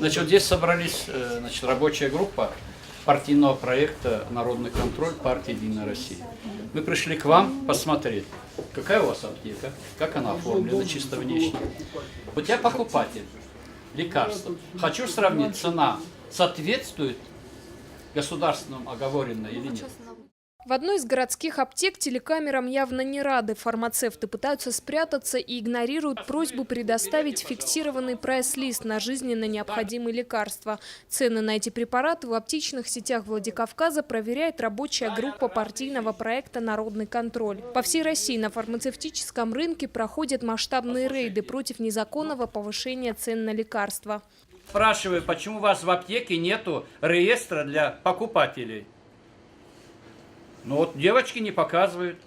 Значит, вот здесь собрались рабочая группа партийного проекта «Народный контроль» партии «Единая Россия». Мы пришли к вам посмотреть, какая у вас аптека, как она оформлена чисто внешне. Вот я покупатель лекарств. Хочу сравнить, цена соответствует государственному оговоренной или нет. В одной из городских аптек телекамерам явно не рады. Фармацевты пытаются спрятаться и игнорируют просьбу предоставить фиксированный прайс-лист на жизненно необходимые лекарства. Цены на эти препараты в аптечных сетях Владикавказа проверяет рабочая группа партийного проекта «Народный контроль». По всей России на фармацевтическом рынке проходят масштабные рейды против незаконного повышения цен на лекарства. Спрашиваю, почему у вас в аптеке нету реестра для покупателей? Ну вот девочки не показывают.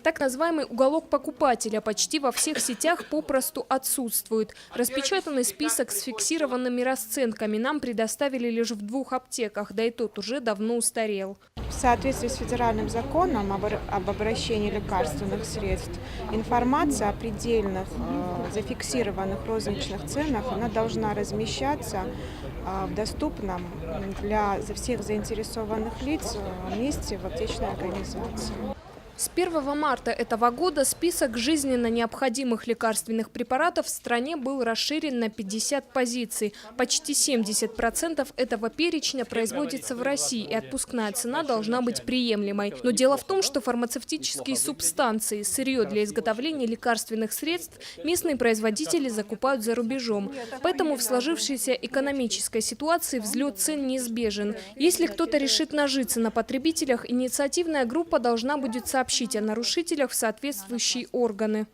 Так называемый уголок покупателя почти во всех сетях попросту отсутствует. Распечатанный список с фиксированными расценками нам предоставили лишь в 2 аптеках, да и тот уже давно устарел. В соответствии с федеральным законом об обращении лекарственных средств, информация о предельных зафиксированных розничных ценах она должна размещаться в доступном для всех заинтересованных лиц месте в аптечной организации. С 1 марта этого года список жизненно необходимых лекарственных препаратов в стране был расширен на 50 позиций. Почти 70% этого перечня производится в России, и отпускная цена должна быть приемлемой. Но дело в том, что фармацевтические субстанции, сырье для изготовления лекарственных средств местные производители закупают за рубежом. Поэтому в сложившейся экономической ситуации взлет цен неизбежен. Если кто-то решит нажиться на потребителях, инициативная группа должна будет сообщить о нарушителях в соответствующие органы.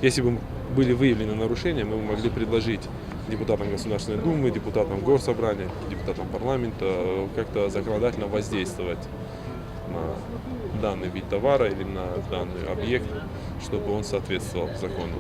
Если бы были выявлены нарушения, мы могли предложить депутатам Государственной Думы, депутатам Горсобрания, депутатам парламента как-то законодательно воздействовать на данный вид товара или на данный объект, чтобы он соответствовал закону.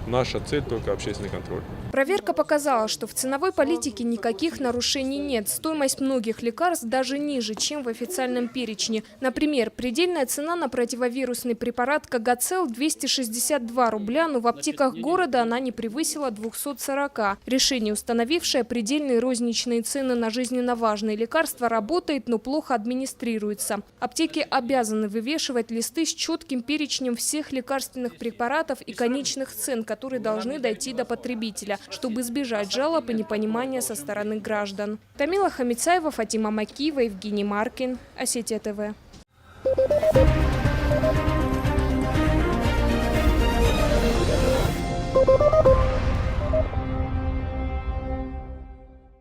Наша цель только общественный контроль. Проверка показала, что в ценовой политике никаких нарушений нет. Стоимость многих лекарств даже ниже, чем в официальном перечне. Например, предельная цена на противовирусный препарат Кагацел 262 рубля, но в аптеках города она не превысила 240. Решение, установившее предельные розничные цены на жизненно важные лекарства, работает, но плохо администрируется. Аптеки обязаны вывешивать листы с четким перечнем всех лекарственных препаратов и конечных цен, которые должны дойти до потребителя, чтобы избежать жалоб и непонимания со стороны граждан. Тамила Хамицаева, Фатима Макиева, Евгений Маркин, Осетия ТВ.